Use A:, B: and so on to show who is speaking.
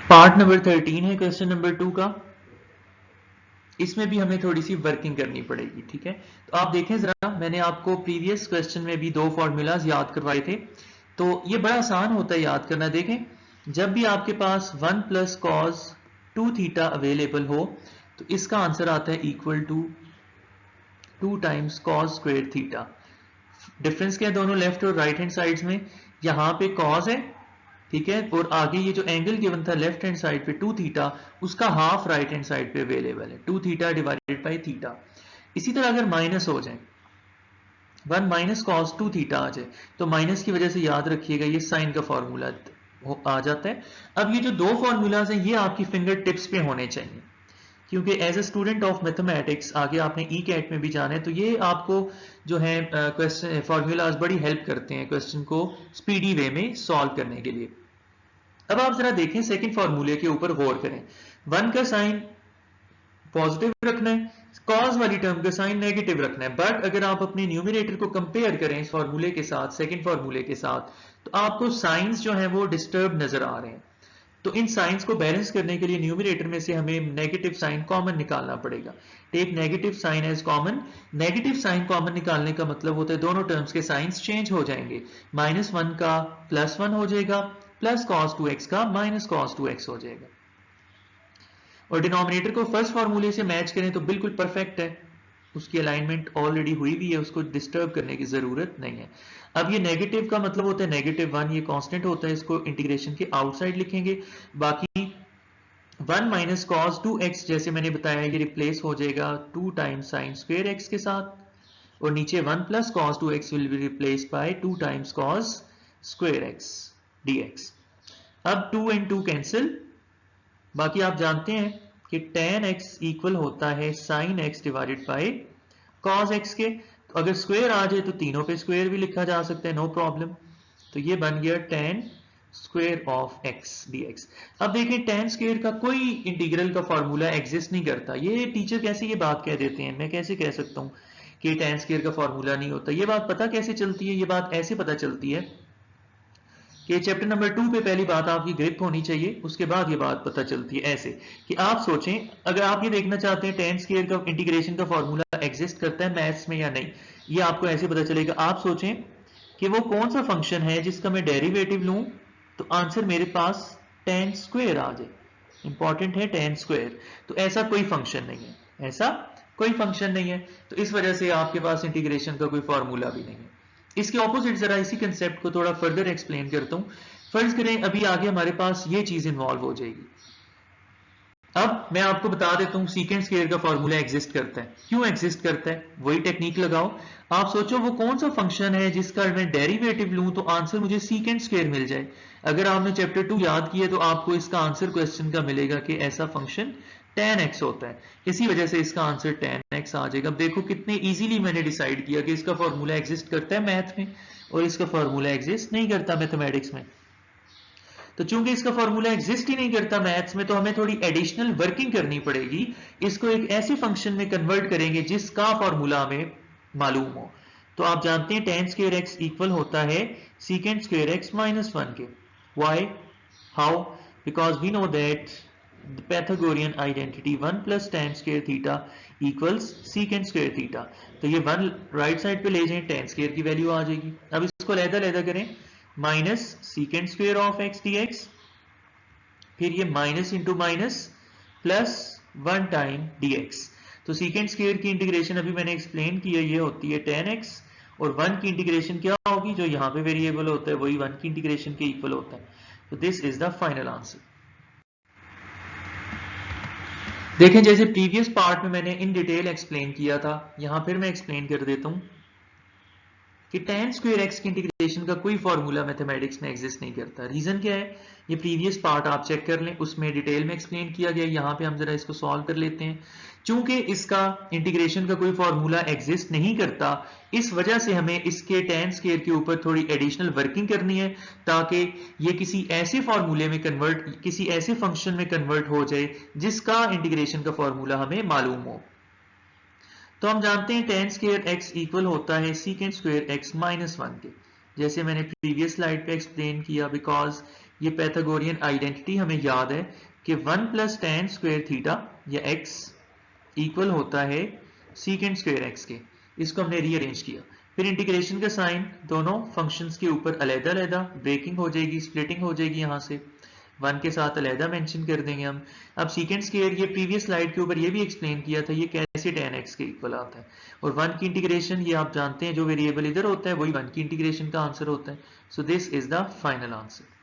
A: Part number 13 है question number 2 का। इसमें भी हमें थोड़ी सी वर्किंग करनी पड़ेगी, ठीक है। तो आप देखें जरा, मैंने आपको प्रीवियस क्वेश्चन में भी दो फॉर्मूलाज याद करवाए थे, तो ये बड़ा आसान होता है याद करना। देखें, जब भी आपके पास 1 प्लस कॉस 2 थीटा अवेलेबल हो तो इसका आंसर आता है equal to 2 times cos square theta. Difference क्या है दोनों लेफ्ट और राइट हैंड साइड्स में? यहाँ पे कॉस है, ठीक है, और आगे ये जो एंगल गिवन था लेफ्ट हैंड साइड पे 2 थीटा, उसका हाफ राइट हैंड साइड पे अवेलेबल है, 2 थीटा डिवाइडेड बाई थीटा। इसी तरह अगर माइनस हो जाए, 1 माइनस कॉस 2 थीटा आ जाए, तो माइनस की वजह से याद रखिएगा ये साइन का फॉर्मूला आ जाता है। अब ये जो दो फॉर्मूलाज हैं ये आपकी फिंगर टिप्स पे होने चाहिए, क्योंकि as a student of mathematics आगे आपने ई कैट में भी जाना है, तो ये आपको जो है क्वेश्चन फॉर्मूलाज बड़ी हेल्प करते हैं क्वेश्चन को स्पीडी वे में सॉल्व करने के लिए। अब आप जरा देखें, सेकंड फॉर्मूले के ऊपर गौर करें। 1 का साइन पॉजिटिव रखना है, कॉस वाली टर्म का साइन नेगेटिव रखना है, बट अगर आप अपने न्यूमरेटर को कंपेयर करें इस फॉर्मूले के साथ, सेकंड फॉर्मूले के साथ, तो आपको साइंस जो है वो डिस्टर्ब नजर आ रहे हैं। तो इन साइंस को बैलेंस करने के लिए न्यूमरेटर में से हमें नेगेटिव साइन कॉमन निकालना पड़ेगा। Take negative sine as common. Negative sine common निकालने का मतलब होता है दोनों टर्म्स के साइंस चेंज हो जाएंगे, -1 का +1 हो जाएगा, प्लस cos 2x का माइनस cos 2x हो जाएगा। और डिनोमिनेटर को फर्स्ट फॉर्मूले से मैच करें तो बिल्कुल परफेक्ट है, उसकी अलाइनमेंट ऑलरेडी हुई भी है, उसको डिस्टर्ब करने की जरूरत नहीं है। अब ये नेगेटिव का मतलब होता है -1, ये कांस्टेंट होता है, इसको इंटीग्रेशन के आउटसाइड लिखेंगे। बाकी 1 माइनस कॉस 2x जैसे मैंने बताया ये रिप्लेस हो जाएगा 2 टाइम्स साइन स्क्वायर x के साथ, और नीचे 1 plus cos 2x will be replace by 2 times cos square x dx। अब 2 and 2 कैंसिल। बाकी आप जानते हैं कि tan x इक्वल होता है sin x divided by cos x के, तो अगर स्क्वायर आ जाए तो तीनों पे स्क्वायर भी लिखा जा सकता है, नो प्रॉब्लम। तो ये बन गया tan square of x dx। अब देखिए tan स्क्वायर का कोई इंटीग्रल का फॉर्मूला एग्जिस्ट नहीं करता। ये टीचर कैसे ये बात कह देते हैं, मैं कैसे कह सकता हूँ कि tan स्क्वायर का फॉर्मूला नहीं होता? ये बात पता कैसे चलती है? ये बात ऐसे पता चलती है कि चैप्टर नंबर 2 पे पहली बात आपकी ग्रिप होनी चाहिए, उसके बाद ये बात पता चलती है ऐसे कि आप सोचें, अगर आप ये देखना चाहते हैं tan स्क्वायर का इंटीग्रेशन का फॉर्मूला एग्जिस्ट करता है मैथ्स में या नहीं, ये आपको ऐसे पता चलेगा। आप सोचें कि वो कौन सा फंक्शन है जिसका मैं डेरिवेटिव लूं तो आंसर मेरे पास tan स्क्वायर आ जाए। इंपॉर्टेंट है tan स्क्वायर, तो ऐसा कोई फंक्शन नहीं है, ऐसा कोई फंक्शन नहीं है, तो इस वजह से आपके पास इंटीग्रेशन का कोई फॉर्मूला भी नहीं है। इसके ऑपोजिट जरा इसी कंसेप्ट को थोड़ा फर्दर एक्सप्लेन करता हूं। फर्ज करें अभी आगे हमारे पास ये चीज इन्वॉल्व हो जाएगी। अब मैं आपको बता देता हूं सीकेंड स्क्वायर का फॉर्मूला एग्जिस्ट करता है। क्यों एग्जिस्ट करता है? वही टेक्निक लगाओ। आप सोचो वो कौन सा फंक्शन है जिसका मैं डेरिवेटिव लूं तो आंसर मुझे सीकेंड स्क्वायर मिल जाए। अगर आपने चैप्टर 2 याद किया तो आपको इसका आंसर क्वेश्चन का मिलेगा कि ऐसा फंक्शन tan x होता है, इसी वजह से इसका आंसर tan x आ जाएगा। अब देखो कितने इजीली मैंने डिसाइड किया कि इसका फॉर्मूला एग्जिस्ट करता है मैथ में और इसका फॉर्मूला एग्जिस्ट नहीं करता मैथमेटिक्स में। तो चूंकि इसका फॉर्मूला एग्जिस्ट ही नहीं करता मैथ्स में, तो हमें थोड़ी एडिशनल वर्किंग करनी पड़ेगी। इसको एक ऐसे फंक्शन में कन्वर्ट करेंगे जिसका फॉर्मूला हमें मालूम हो। तो आप जानते हैं tan स्क्वायर x इक्वल होता है secant स्क्वायर x -1 के। Why? How? Because we know that the Pythagorean identity 1 plus tan square theta equals secant square theta। तो ये 1 राइट साइड पे ले जाएं, tan स्क्वायर की वैल्यू आ जाएगी। अब इसको अलग-अलग करें, minus secant square of x dx, फिर ये minus into minus plus 1 time dx। तो secant स्क्वायर की इंटीग्रेशन अभी मैंने एक्सप्लेन किया, ये होती है tan x, और 1 की इंटीग्रेशन क्या होगी? जो यहाँ पे वेरिएबल होता है वही 1 की इंटीग्रेशन के इक्वल होता है। तो this is the final answer. देखें, जैसे प्रीवियस पार्ट में मैंने इन डिटेल एक्सप्लेन किया था, यहां फिर मैं एक्सप्लेन कर देता हूं कि tan स्क्वायर x की इंटीग्रेशन का कोई फॉर्मूला मैथमेटिक्स में एग्जिस्ट नहीं करता। रीजन क्या है? ये प्रीवियस पार्ट आप चेक कर लें, उसमें डिटेल में एक्सप्लेन किया गया। यहाँ पे हम जरा इसको सॉल्व कर लेते हैं। चूंकि इसका इंटीग्रेशन का कोई फॉर्मूला एग्जिस्ट नहीं करता, इस वजह से हमें इसके tan स्क्वायर के ऊपर थोड़ी एडिशनल वर्किंग करनी है, ताकि ये किसी ऐसे फॉर्मूले में कन्वर्ट, किसी ऐसे फंक्शन में कन्वर्ट हो जाए जिसका इंटीग्रेशन का फॉर्मूला हमें मालूम हो। तो हम जानते हैं tan स्क्वायर x इक्वल होता है secant स्क्वायर x -1 के। जैसे मैंने प्रीवियस स्लाइड पे एक्सप्लेन किया, बिकॉज ये पैथागोरियन आइडेंटिटी हमें याद है कि 1 प्लस tan स्क्वायर थीटा या x इक्वल होता है सीकेंड स्क्वायर एक्स के। इसको हमने रीअरेंज किया, फिर इंटीग्रेशन का साइन दोनों फंक्शंस के ऊपर अलग अलग ब्रेकिंग हो जाएगी, स्प्लिटिंग हो जाएगी, यहाँ से 1 के साथ अलहदा मेंशन कर देंगे हम। अब सीकेंड स्क्वायर ये प्रीवियस स्लाइड के ऊपर ये भी एक्सप्लेन किया था ये कैसे tan x के इक्वल आता है, और 1 की इंटीग्रेशन ये आप जानते हैं जो वेरिएबल इधर होता है वही 1 की इंटीग्रेशन का आंसर होता है। So this is the final answer.